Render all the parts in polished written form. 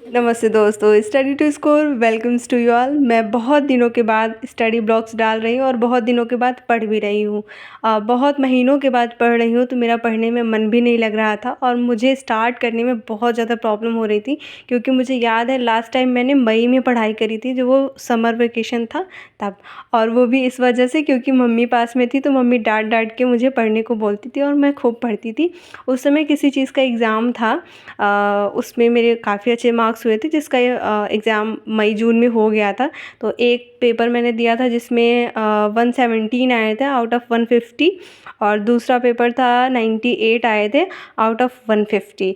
नमस्ते दोस्तों, study to score welcomes to you all. मैं बहुत दिनों के बाद स्टडी ब्लॉग्स डाल रही हूँ और बहुत दिनों के बाद पढ़ भी रही हूँ। बहुत महीनों के बाद पढ़ रही हूँ, तो मेरा पढ़ने में मन भी नहीं लग रहा था और मुझे स्टार्ट करने में बहुत ज़्यादा प्रॉब्लम हो रही थी, क्योंकि मुझे याद है लास्ट टाइम मैंने मई में पढ़ाई करी थी, जो वो समर वेकेशन था तब। और वो भी इस वजह से क्योंकि मम्मी पास में थी, तो मम्मी डाँट डाँट के मुझे पढ़ने को बोलती थी और मैं खूब पढ़ती थी। उस समय किसी चीज़ का एग्ज़ाम था, उसमें मेरे काफ़ी अच्छे मार्क्स हुए थे, जिसका एग्ज़ाम मई जून में हो गया था। तो एक पेपर मैंने दिया था जिसमें 117 आए थे आउट ऑफ 150, और दूसरा पेपर था 98 आए थे out of 150।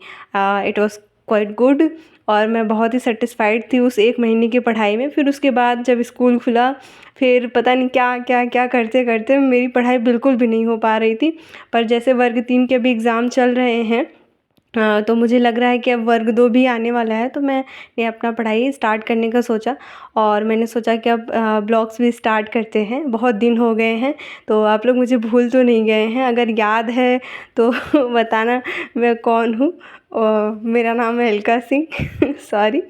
It was quite good और मैं बहुत ही सेटिस्फाइड थी उस एक महीने की पढ़ाई में। फिर उसके बाद जब स्कूल खुला, फिर पता नहीं क्या क्या क्या करते करते मेरी पढ़ाई बिल्कुल भी नहीं हो पा रही थी। पर जैसे वर्ग 3 के भी एग्ज़ाम चल रहे हैं, तो मुझे लग रहा है कि अब वर्ग 2 भी आने वाला है, तो मैंने अपना पढ़ाई स्टार्ट करने का सोचा। और मैंने सोचा कि अब ब्लॉग्स भी स्टार्ट करते हैं। बहुत दिन हो गए हैं, तो आप लोग मुझे भूल तो नहीं गए हैं? अगर याद है तो बताना मैं कौन हूँ। मेरा नाम है अलका सिंह। सॉरी।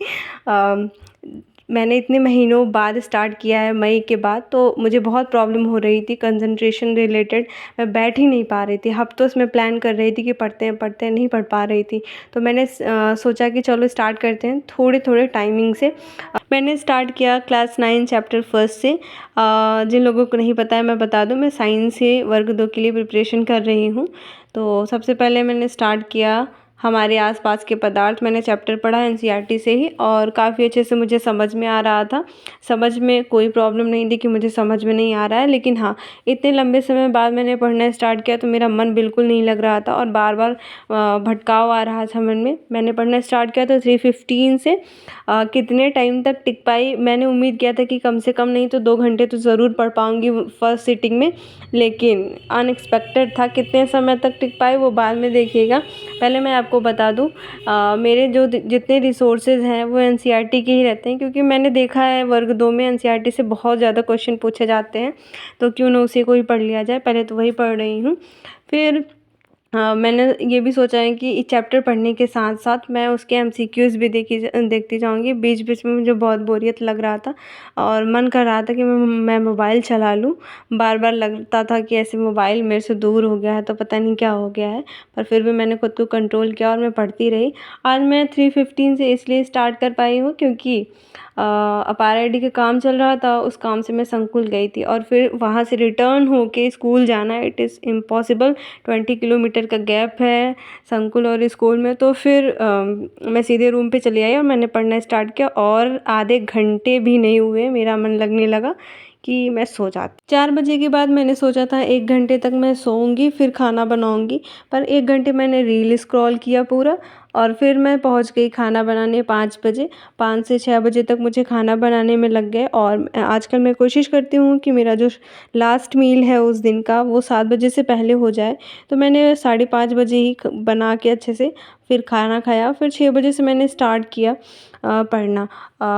मैंने इतने महीनों बाद स्टार्ट किया है, मई के बाद, तो मुझे बहुत प्रॉब्लम हो रही थी कंसंट्रेशन रिलेटेड। मैं बैठ ही नहीं पा रही थी। हफ्तों से मैं प्लान कर रही थी कि पढ़ते हैं, नहीं पढ़ पा रही थी। तो मैंने सोचा कि चलो स्टार्ट करते हैं थोड़े थोड़े टाइमिंग से। मैंने स्टार्ट किया क्लास 9 चैप्टर फर्स्ट से। जिन लोगों को नहीं पता है मैं बता दूं, मैं साइंस से वर्ग 2 के लिए प्रिपरेशन कर रही हूँ। तो सबसे पहले मैंने स्टार्ट किया हमारे आसपास के पदार्थ। मैंने चैप्टर पढ़ा एनसीईआरटी से ही, और काफ़ी अच्छे से मुझे समझ में आ रहा था। समझ में कोई प्रॉब्लम नहीं थी कि मुझे समझ में नहीं आ रहा है, लेकिन हाँ, इतने लंबे समय बाद मैंने पढ़ना स्टार्ट किया तो मेरा मन बिल्कुल नहीं लग रहा था और बार बार भटकाव आ रहा था मन में। मैंने पढ़ना स्टार्ट किया तो 3:15 से कितने टाइम तक टिक पाई, मैंने उम्मीद किया था कि कम से कम नहीं तो 2 घंटे तो ज़रूर पढ़ पाऊँगी फर्स्ट सिटिंग में, लेकिन अनएक्सपेक्टेड था। कितने समय तक टिक पाई वो बाद में देखिएगा। पहले मैं आपको बता दूं, मेरे जो जितने रिसोर्सेज हैं वो एनसीईआरटी के ही रहते हैं, क्योंकि मैंने देखा है वर्ग 2 में एनसीईआरटी से बहुत ज़्यादा क्वेश्चन पूछे जाते हैं, तो क्यों ना उसी को ही पढ़ लिया जाए। पहले तो वही पढ़ रही हूँ। फिर मैंने ये भी सोचा है कि इस चैप्टर पढ़ने के साथ साथ मैं उसके एमसीक्यूज़ भी देखती जाऊँगी। बीच बीच में मुझे बहुत बोरियत लग रहा था और मन कर रहा था कि मैं मोबाइल चला लूँ। बार बार लगता था कि ऐसे मोबाइल मेरे से दूर हो गया है, तो पता नहीं क्या हो गया है। पर फिर भी मैंने खुद को कंट्रोल किया और मैं पढ़ती रही। आज मैं 3:15 से इसलिए स्टार्ट कर पाई हूँ क्योंकि अपार आईडी का काम चल रहा था। उस काम से मैं संकुल गई थी और फिर वहाँ से रिटर्न होके स्कूल जाना, इट इज़ इम्पॉसिबल। 20 किलोमीटर का गैप है संकुल और स्कूल में। तो फिर मैं सीधे रूम पे चली आई और मैंने पढ़ना स्टार्ट किया, और आधे घंटे भी नहीं हुए मेरा मन लगने लगा कि मैं सो जाती। 4 बजे के बाद मैंने सोचा था 1 घंटे तक मैं सोऊंगी, फिर खाना बनाऊंगी। पर 1 घंटे मैंने रील स्क्रॉल किया पूरा, और फिर मैं पहुंच गई खाना बनाने 5 बजे। 5 से 6 बजे तक मुझे खाना बनाने में लग गए। और आजकल मैं कोशिश करती हूँ कि मेरा जो लास्ट मील है उस दिन का वो 7 बजे से पहले हो जाए। तो मैंने 5:30 बजे ही बना के अच्छे से फिर खाना खाया। फिर 6 बजे से मैंने स्टार्ट किया पढ़ना।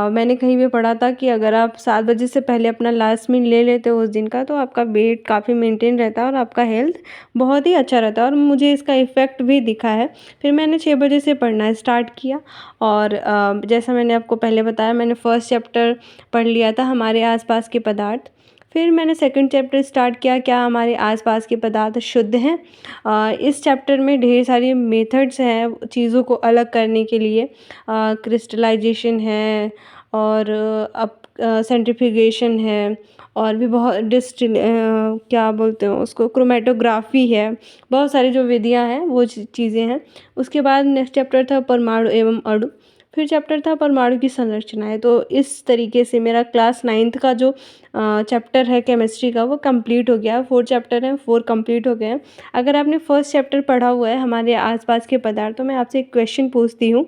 मैंने कहीं भी पढ़ा था कि अगर आप 7 बजे से पहले अपना लास्ट मील ले लेते हो उस दिन का, तो आपका वेट काफ़ी मेंटेन रहता है और आपका हेल्थ बहुत ही अच्छा रहता है, और मुझे इसका इफ़ेक्ट भी दिखा है। फिर मैंने 6 बजे से पढ़ना स्टार्ट किया, और जैसा मैंने आपको पहले बताया, मैंने फर्स्ट चैप्टर पढ़ लिया था हमारे आसपास के पदार्थ। फिर मैंने सेकंड चैप्टर स्टार्ट किया, क्या हमारे आसपास के पदार्थ शुद्ध हैं। इस चैप्टर में ढेर सारी मेथड्स हैं चीज़ों को अलग करने के लिए। क्रिस्टलाइजेशन है, और अब सेंट्रीफ्यूगेशन है, और भी बहुत क्या बोलते हैं उसको, क्रोमेटोग्राफी है। बहुत सारी जो विधियां हैं वो चीज़ें हैं। उसके बाद नेक्स्ट चैप्टर था परमाणु एवं अणु। फिर चैप्टर था परमाणु की संरचनाएं। तो इस तरीके से मेरा क्लास 9th का जो चैप्टर है केमिस्ट्री का वो कंप्लीट हो गया। 4 चैप्टर हैं, 4 कंप्लीट हो गए हैं। अगर आपने फर्स्ट चैप्टर पढ़ा हुआ है हमारे आसपास के पदार्थ, तो मैं आपसे एक क्वेश्चन पूछती हूँ।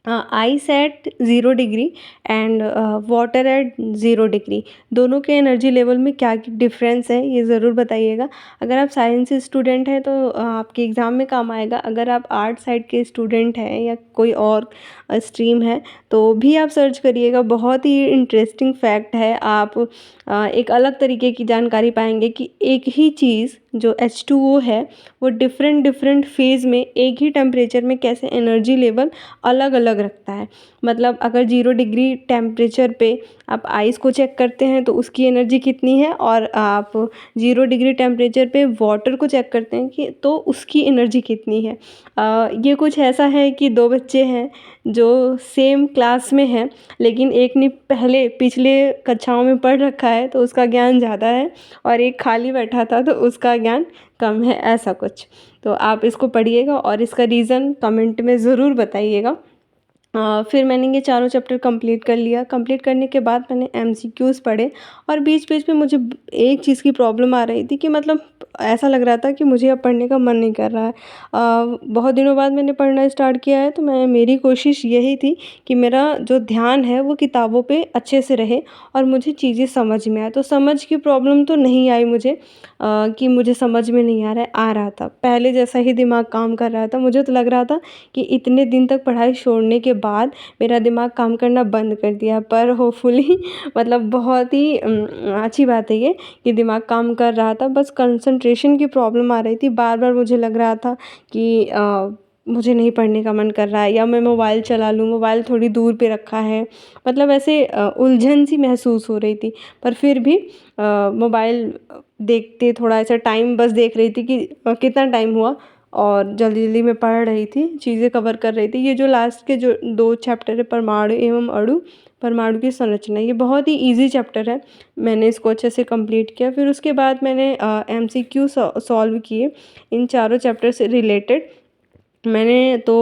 Ice eight 0 degree and water at 0 degree, दोनों के एनर्जी लेवल में क्या डिफरेंस है, ये ज़रूर बताइएगा। अगर आप साइंस स्टूडेंट हैं तो आपके एग्ज़ाम में काम आएगा। अगर आप आर्ट साइड के स्टूडेंट हैं या कोई और स्ट्रीम है तो भी आप सर्च करिएगा। बहुत ही इंटरेस्टिंग फैक्ट है। आप एक अलग तरीके की जानकारी पाएंगे कि एक ही चीज़ जो H2O है वो डिफरेंट डिफरेंट फेज़ में एक ही टेम्परेचर में कैसे एनर्जी लेवल अलग अलग रखता है। मतलब अगर 0 डिग्री टेम्परेचर पे आप आइस को चेक करते हैं तो उसकी एनर्जी कितनी है, और आप 0 डिग्री टेम्परेचर पे वाटर को चेक करते हैं कि तो उसकी एनर्जी कितनी है। ये कुछ ऐसा है कि दो बच्चे हैं जो सेम क्लास में हैं, लेकिन एक ने पहले पिछले कक्षाओं में पढ़ रखा है तो उसका ज्ञान ज़्यादा है, और एक खाली बैठा था तो उसका ज्ञान कम है, ऐसा कुछ। तो आप इसको पढ़िएगा और इसका रीज़न कमेंट में ज़रूर बताइएगा। फिर मैंने ये चारों चैप्टर कंप्लीट कर लिया। कंप्लीट करने के बाद मैंने एमसीक्यूज़ पढ़े, और बीच-बीच में मुझे एक चीज़ की प्रॉब्लम आ रही थी कि मतलब ऐसा लग रहा था कि मुझे अब पढ़ने का मन नहीं कर रहा है। बहुत दिनों बाद मैंने पढ़ना स्टार्ट किया है, तो मेरी कोशिश यही थी कि मेरा जो ध्यान है वो किताबों पे अच्छे से रहे और मुझे चीज़ें समझ में आए। तो समझ की प्रॉब्लम तो नहीं आई मुझे, कि मुझे समझ में नहीं आ रहा था। पहले जैसा ही दिमाग काम कर रहा था। मुझे तो लग रहा था कि इतने दिन तक पढ़ाई छोड़ने के बाद मेरा दिमाग काम करना बंद कर दिया, पर होपफुली मतलब बहुत ही अच्छी बात है ये कि दिमाग काम कर रहा था, बस कंसंट्रेशन की प्रॉब्लम आ रही थी। बार-बार मुझे लग रहा था कि मुझे नहीं पढ़ने का मन कर रहा है, या मैं मोबाइल चला लूँ, मोबाइल थोड़ी दूर पे रखा है। मतलब ऐसे उलझन सी महसूस हो रही थी, पर फिर भी मोबाइल देखते थोड़ा ऐसा टाइम बस देख रही थी कि कितना टाइम हुआ, और जल्दी-जल्दी में पढ़ रही थी, चीज़ें कवर कर रही थी। ये जो लास्ट के जो 2 चैप्टर है, परमाणु एवं अणु, परमाणु की संरचना, ये बहुत ही ईज़ी चैप्टर है। मैंने इसको अच्छे से कंप्लीट किया। फिर उसके बाद मैंने एमसीक्यू सॉल्व किए इन चारों चैप्टर से रिलेटेड। मैंने तो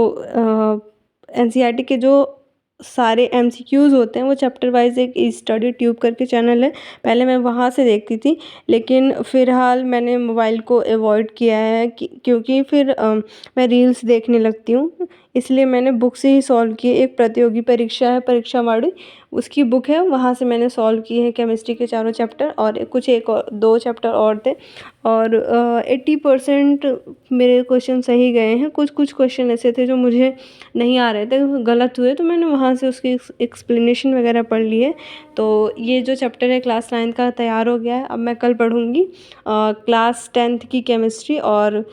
एनसीईआरटी के जो सारे एमसीक्यूज़ होते हैं वो चैप्टर वाइज़, एक स्टडी ट्यूब करके चैनल है, पहले मैं वहाँ से देखती थी, लेकिन फ़िलहाल मैंने मोबाइल को अवॉइड किया है क्योंकि फिर मैं रील्स देखने लगती हूँ, इसलिए मैंने बुक से ही सॉल्व किए। एक प्रतियोगी परीक्षा है, परीक्षा वाली, उसकी बुक है, वहाँ से मैंने सॉल्व किए हैं केमिस्ट्री के चारों चैप्टर, और कुछ एक और 2 चैप्टर और थे, और 80% मेरे क्वेश्चन सही गए हैं। कुछ क्वेश्चन ऐसे थे जो मुझे नहीं आ रहे थे, गलत हुए, तो मैंने वहाँ से उसकी एक्सप्लेनेशन वगैरह पढ़ ली है। तो ये जो चैप्टर है क्लास 9 का तैयार हो गया है। अब मैं कल पढ़ूँगी क्लास 10th की केमिस्ट्री, और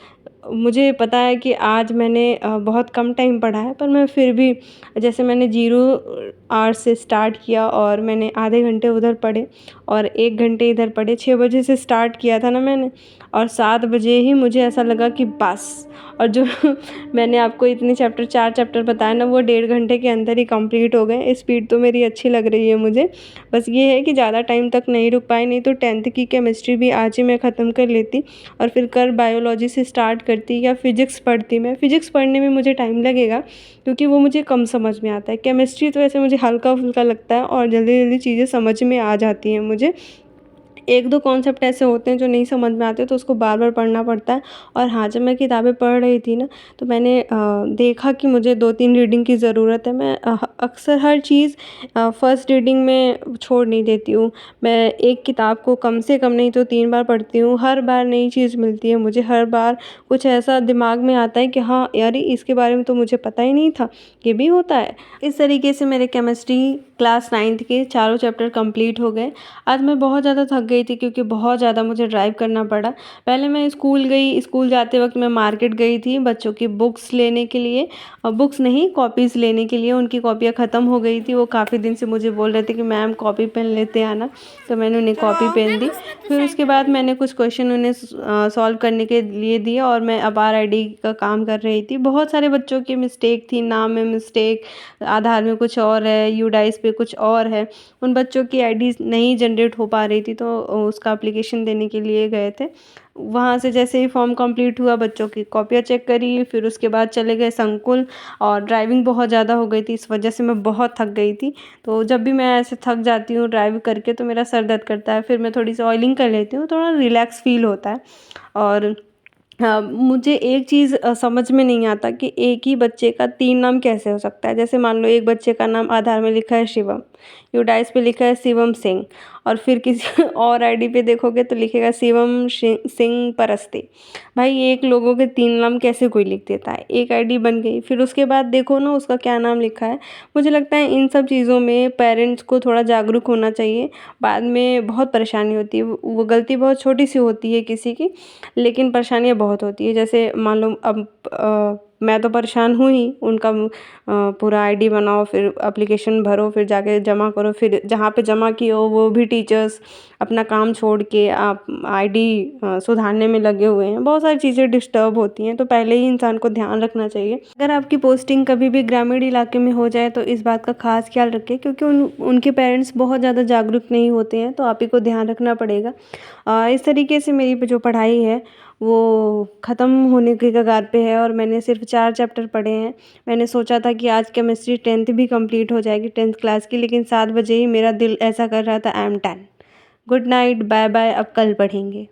मुझे पता है कि आज मैंने बहुत कम टाइम पढ़ा है, पर मैं फिर भी, जैसे मैंने 0 आवर्स से स्टार्ट किया और मैंने आधे घंटे उधर पढ़े और 1 घंटे इधर पढ़े। 6 बजे से स्टार्ट किया था ना मैंने, और 7 बजे ही मुझे ऐसा लगा कि बस, और जो मैंने आपको इतने चैप्टर 4 चैप्टर बताए ना, वो 1.5 घंटे के अंदर ही कंप्लीट हो गए। स्पीड तो मेरी अच्छी लग रही है मुझे, बस ये है कि ज़्यादा टाइम तक नहीं रुक पाई, नहीं तो 10th की केमिस्ट्री भी आज ही मैं ख़त्म कर लेती और फिर कल बायोलॉजी से स्टार्ट करती या फिज़िक्स पढ़ती मैं। फ़िज़िक्स पढ़ने में मुझे टाइम लगेगा क्योंकि वो मुझे कम समझ में आता है। केमिस्ट्री तो ऐसे मुझे हल्का-फुल्का लगता है और जल्दी-जल्दी चीज़ें समझ में आ जाती हैं मुझे। 1-2 कॉन्सेप्ट ऐसे होते हैं जो नहीं समझ में आते, तो उसको बार-बार पढ़ना पड़ता है। और हाँ, जब मैं किताबें पढ़ रही थी ना, तो मैंने देखा कि मुझे 2-3 रीडिंग की ज़रूरत है। मैं अक्सर हर चीज़ फर्स्ट रीडिंग में छोड़ नहीं देती हूँ। मैं एक किताब को कम से कम नहीं तो 3 बार पढ़ती हूँ। हर बार नई चीज़ मिलती है मुझे, हर बार कुछ ऐसा दिमाग में आता है कि हाँ, यार इसके बारे में तो मुझे पता ही नहीं था, ये भी होता है। इस तरीके से मेरे केमिस्ट्री क्लास 9th के चारों चैप्टर कंप्लीट हो गए। आज मैं बहुत ज़्यादा थक गई थी क्योंकि बहुत ज़्यादा मुझे ड्राइव करना पड़ा। पहले मैं स्कूल गई, स्कूल जाते वक़्त मैं मार्केट गई थी बच्चों की बुक्स लेने के लिए, बुक्स नहीं कॉपीज़ लेने के लिए, उनकी कॉपियाँ ख़त्म हो गई थी। वो काफ़ी दिन से मुझे बोल रहे थे कि मैम कॉपी पेन लेते आना, तो मैंने उन्हें कॉपी पेन दी। फिर उसके बाद मैंने कुछ क्वेश्चन उन्हें सॉल्व करने के लिए दिए और मैं आभार आईडी का काम कर रही थी। बहुत सारे बच्चों की मिस्टेक थी, नाम में मिस्टेक, आधार में कुछ और है, यूडाइस पे कुछ और है। उन बच्चों की आईडीज़ नहीं जनरेट हो पा रही थी, तो उसका एप्लीकेशन देने के लिए गए थे। वहाँ से जैसे ही फॉर्म कंप्लीट हुआ, बच्चों की कॉपियाँ चेक करी, फिर उसके बाद चले गए संकुल, और ड्राइविंग बहुत ज़्यादा हो गई थी, इस वजह से मैं बहुत थक गई थी। तो जब भी मैं ऐसे थक जाती हूँ ड्राइव करके तो मेरा सर दर्द करता है, फिर मैं थोड़ी सी ऑयलिंग कर लेती हूँ, थोड़ा रिलैक्स फ़ील होता है। और हाँ, मुझे एक चीज़ समझ में नहीं आता कि एक ही बच्चे का 3 नाम कैसे हो सकता है। जैसे मान लो एक बच्चे का नाम आधार में लिखा है शिवम, यूडाइस पे लिखा है शिवम सिंह, और फिर किसी और आईडी पे देखोगे तो लिखेगा शिवम सिंह परस्ते। भाई एक लोगों के 3 नाम कैसे कोई लिख देता है? एक आईडी बन गई, फिर उसके बाद देखो ना उसका क्या नाम लिखा है। मुझे लगता है इन सब चीज़ों में पेरेंट्स को थोड़ा जागरूक होना चाहिए, बाद में बहुत परेशानी होती है। वो गलती बहुत छोटी-सी होती है किसी की, लेकिन परेशानियाँ बहुत होती है। जैसे मान लो अब मैं तो परेशान हुई ही, उनका पूरा आईडी बनाओ, फिर एप्लीकेशन भरो, फिर जाके जमा करो, फिर जहाँ पे जमा किए हो वो भी टीचर्स अपना काम छोड़ के आप आईडी सुधारने में लगे हुए हैं। बहुत सारी चीज़ें डिस्टर्ब होती हैं, तो पहले ही इंसान को ध्यान रखना चाहिए। अगर आपकी पोस्टिंग कभी भी ग्रामीण इलाके में हो जाए तो इस बात का खास ख्याल रखें, क्योंकि उनके पेरेंट्स बहुत ज़्यादा जागरूक नहीं होते हैं, तो आप ही को ध्यान रखना पड़ेगा। इस तरीके से मेरी जो पढ़ाई है वो ख़त्म होने के कगार पे है, और मैंने सिर्फ 4 चैप्टर पढ़े हैं। मैंने सोचा था कि आज केमिस्ट्री 10th भी कंप्लीट हो जाएगी, 10th क्लास की, लेकिन 7 बजे ही मेरा दिल ऐसा कर रहा था I am done. Good night, bye bye, अब कल पढ़ेंगे।